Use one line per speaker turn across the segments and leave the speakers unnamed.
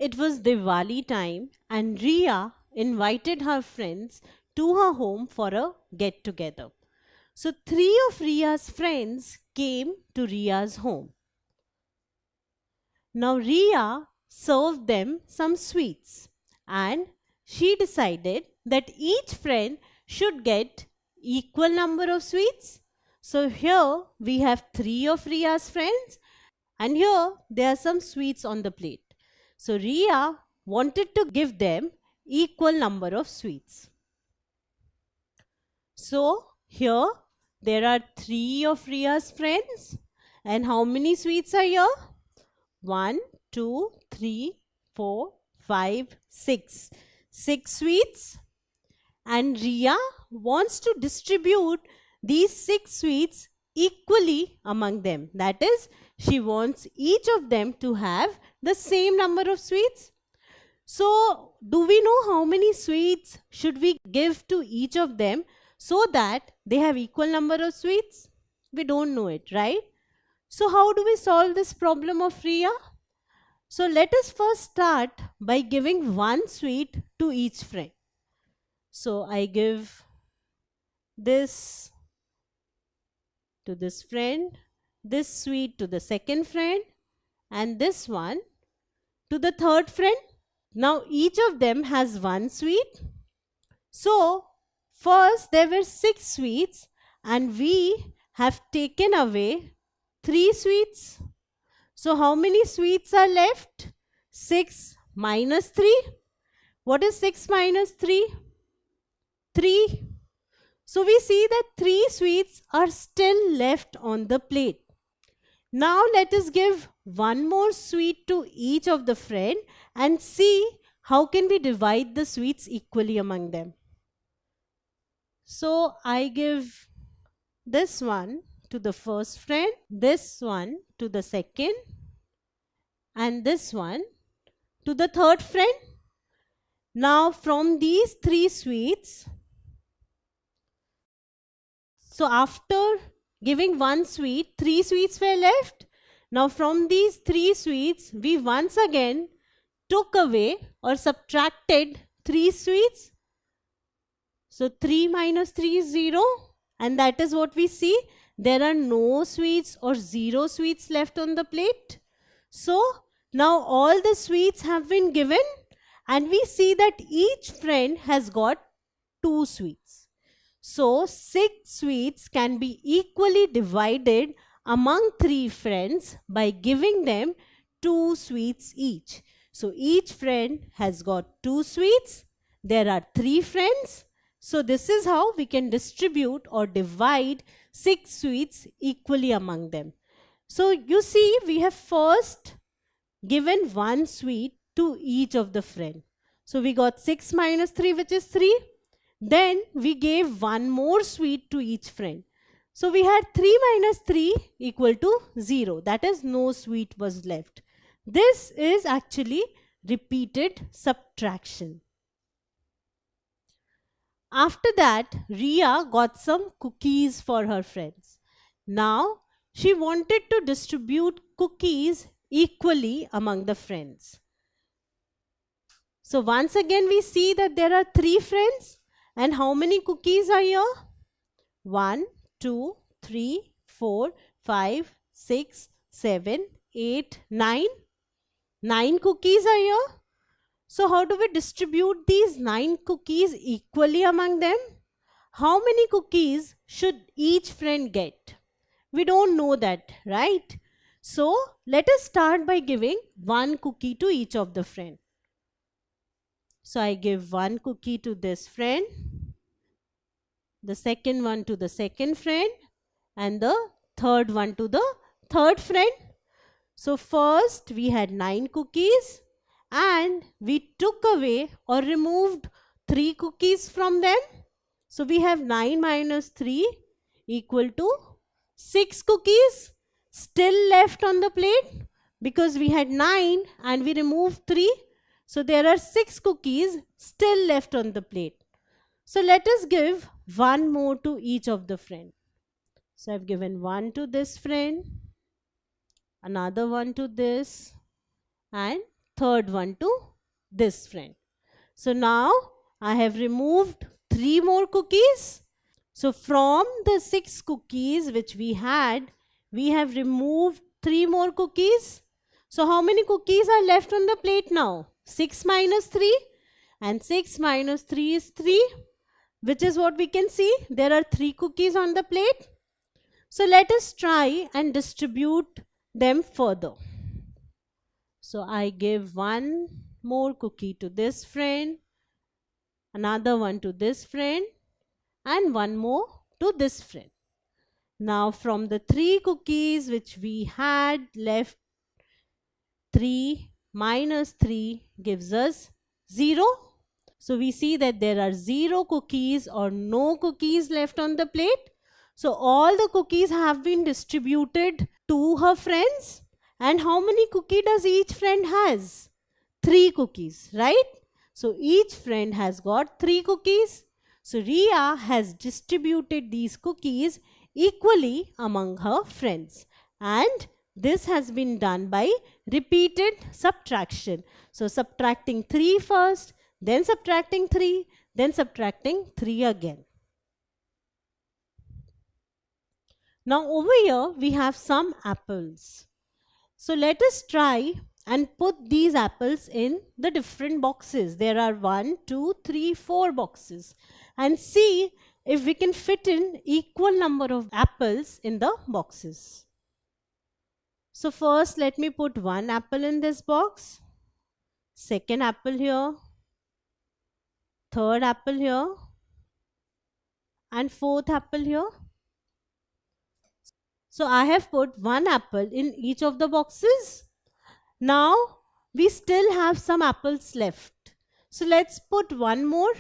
it was Diwali time and Ria invited her friends to her home for a get together. So, three of Ria's friends came to Ria's home. Now, Ria served them some sweets and she decided that each friend should get equal number of sweets. So, here we have three of Ria's friends and here there are some sweets on the plate. So, Ria wanted to give them equal number of sweets. So, here there are three of Ria's friends. And how many sweets are here? 1, 2, 3, 4, 5, 6. 6 sweets. And Ria wants to distribute these 6 sweets equally among them. That is, she wants each of them to have the same number of sweets. So, do we know how many sweets should we give to each of them so that they have equal number of sweets? We don't know it, right? So, how do we solve this problem of Ria? So, let us first start by giving one sweet to each friend. So, I give this to this friend, this sweet to the second friend, and this one to the third friend. Now, each of them has one sweet. So, first there were 6 sweets and we have taken away 3 sweets. So, how many sweets are left? 6 minus 3. What is 6 minus 3? 3. So, we see that 3 sweets are still left on the plate. Now, let us give one more sweet to each of the friend and see how can we divide the sweets equally among them. So, I give this one to the first friend, this one to the second, and this one to the third friend. Now, from these 3 sweets, so after giving one sweet, 3 sweets were left. Now, from these 3 sweets, we once again took away or subtracted 3 sweets. So, 3 minus 3 is 0, and that is what we see. There are no sweets or 0 sweets left on the plate. So, now all the sweets have been given and we see that each friend has got 2 sweets. So, 6 sweets can be equally divided among 3 friends by giving them 2 sweets each. So, each friend has got 2 sweets. There are 3 friends. So, this is how we can distribute or divide 6 sweets equally among them. So, you see we have first given one sweet to each of the friend. So, we got 6 minus 3 which is 3. Then we gave one more sweet to each friend. So, we had 3 minus 3 equal to 0. That is, no sweet was left. This is actually repeated subtraction. After that, Ria got some cookies for her friends. Now, she wanted to distribute cookies equally among the friends. So, once again we see that there are 3 friends. And how many cookies are here? 1, 2, 3, 4, 5, 6, 7, 8, 9. 9 cookies are here. So, how do we distribute these 9 cookies equally among them? How many cookies should each friend get? We don't know that, right? So, let us start by giving one cookie to each of the friend. So, I give one cookie to this friend, the second one to the second friend, and the third one to the third friend. So, first we had 9 cookies and we took away or removed 3 cookies from them. So, we have 9 minus 3 equal to 6 cookies still left on the plate because we had 9 and we removed 3. So, there are 6 cookies still left on the plate. So, let us give one more to each of the friend. So, I have given one to this friend, another one to this, and third one to this friend. So now I have removed 3 more cookies. So from the 6 cookies which we had, we have removed 3 more cookies. So how many cookies are left on the plate now? 6 minus 3, and 6 minus 3 is 3, which is what we can see. There are 3 cookies on the plate. So let us try and distribute them further. So I give one more cookie to this friend, another one to this friend, and one more to this friend. Now from the 3 cookies which we had left, 3 minus 3 gives us 0. So we see that there are 0 cookies or no cookies left on the plate. So all the cookies have been distributed to her friends. And how many cookies does each friend has? 3 cookies, right? So each friend has got 3 cookies. So Riya has distributed these cookies equally among her friends. And this has been done by repeated subtraction. So subtracting 3 first, then subtracting 3, then subtracting 3 again. Now over here we have some apples. So let us try and put these apples in the different boxes. There are 1, 2, 3, 4 boxes, and see if we can fit in equal number of apples in the boxes. So first let me put 1 apple in this box, second apple here, third apple here, and fourth apple here. So I have put 1 apple in each of the boxes. Now we still have some apples left. So let's put one more.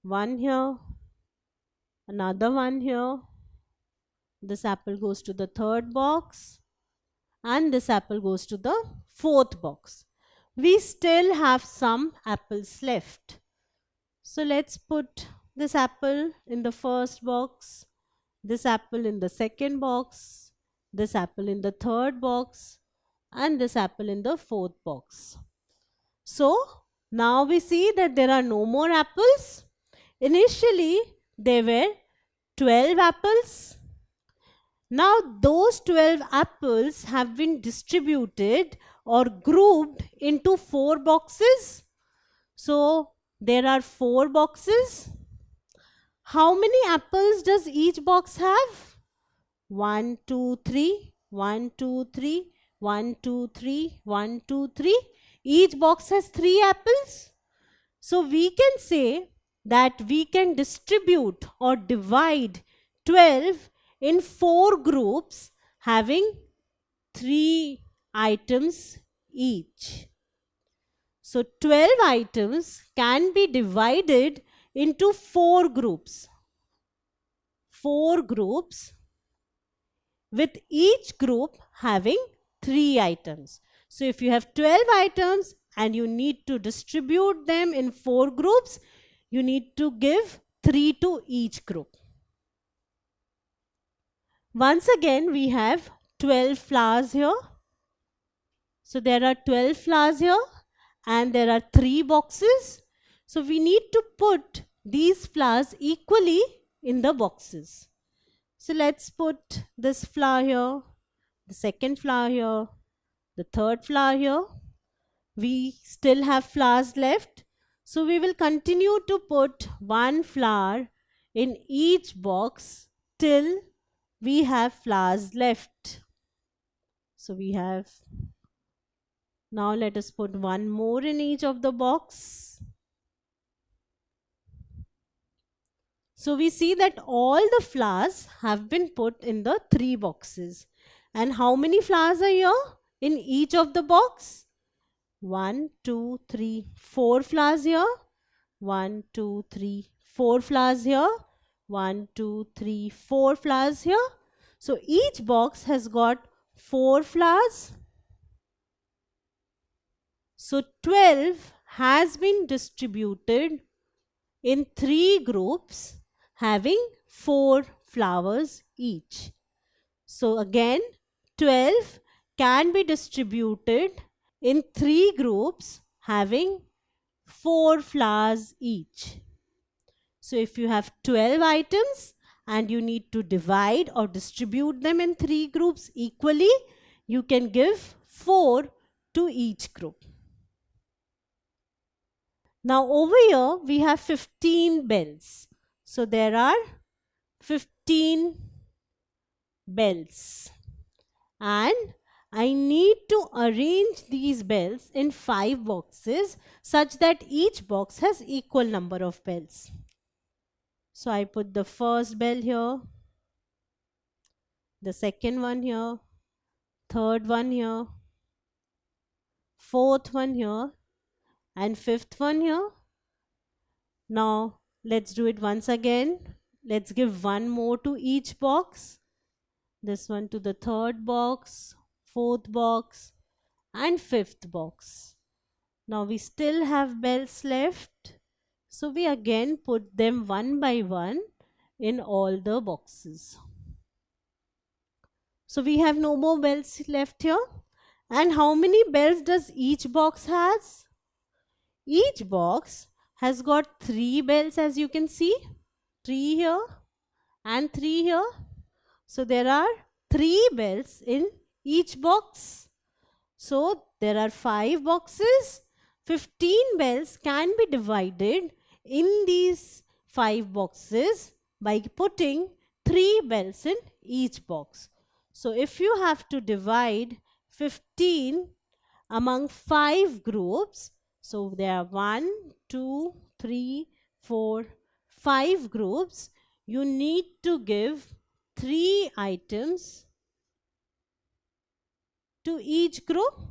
One here, another one here. This apple goes to the third box, and this apple goes to the fourth box. We still have some apples left. So let's put this apple in the first box, this apple in the second box, this apple in the third box, and this apple in the fourth box. So now we see that there are no more apples. Initially there were 12 apples. Now those 12 apples have been distributed or grouped into 4 boxes. So there are 4 boxes. How many apples does each box have? 1, 2, 3, 1, 2, 3, 1, 2, 3, 1, 2, 3. Each box has 3 apples. So we can say that we can distribute or divide 12 in 4 groups having 3 items each. So 12 items can be divided into 4 groups. 4 groups with each group having 3 items. So if you have 12 items and you need to distribute them in 4 groups, you need to give 3 to each group. Once again, we have 12 flowers here. So there are 12 flowers here and there are 3 boxes. So we need to put these flowers equally in the boxes. So let's put this flower here, the second flower here, the third flower here. We still have flowers left. So we will continue to put 1 flower in each box till we have flowers left. So we have, now let us put 1 more in each of the box. So we see that all the flowers have been put in the 3 boxes. And how many flowers are here in each of the box? 1, 2, 3, 4 flowers here. 1, 2, 3, 4 flowers here. 1, 2, 3, 4 flowers here. So each box has got 4 flowers. So 12 has been distributed in 3 groups having 4 flowers each. So again 12 can be distributed in 3 groups having 4 flowers each. So if you have 12 items and you need to divide or distribute them in 3 groups equally, you can give 4 to each group. Now over here we have 15 bells. So there are 15 bells. And I need to arrange these bells in 5 boxes such that each box has equal number of bells. So I put the first bell here, the second one here, third one here, fourth one here, and fifth one here. Now let's do it once again. Let's give one more to each box. This one to the third box, fourth box, and fifth box. Now we still have bells left. So we again put them one by one in all the boxes. So we have no more bells left here. And how many bells does each box has? Each box has got 3 bells, as you can see. 3 here and 3 here. So there are 3 bells in each box. So there are 5 boxes. 15 bells can be divided in these 5 boxes by putting 3 bells in each box. So if you have to divide 15 among 5 groups, so there are 1, 2, 3, 4, 5 groups, you need to give 3 items to each group.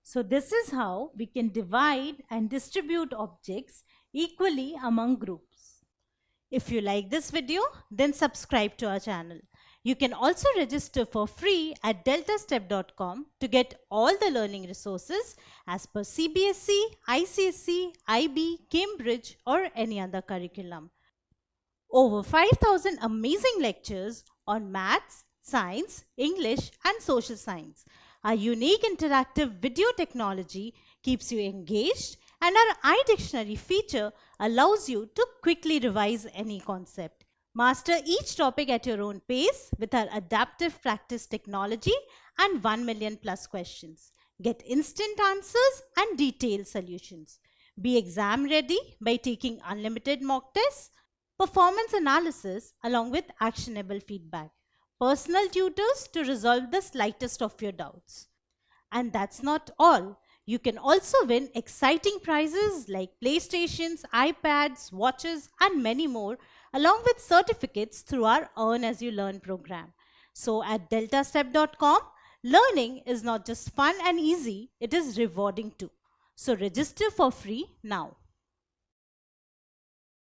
So this is how we can divide and distribute objects equally among groups.
If you like this video, then subscribe to our channel. You can also register for free at deltastep.com to get all the learning resources as per CBSE, ICSE, IB, Cambridge or any other curriculum. Over 5,000 amazing lectures on maths, science, English and social science. Our unique interactive video technology keeps you engaged, and our iDictionary feature allows you to quickly revise any concept. Master each topic at your own pace with our adaptive practice technology and 1 million plus questions. Get instant answers and detailed solutions. Be exam ready by taking unlimited mock tests, performance analysis along with actionable feedback, personal tutors to resolve the slightest of your doubts. And that's not all. You can also win exciting prizes like PlayStations, iPads, watches, and many more, along with certificates through our Earn As You Learn program. So at deltastep.com, learning is not just fun and easy, it is rewarding too. So register for free now.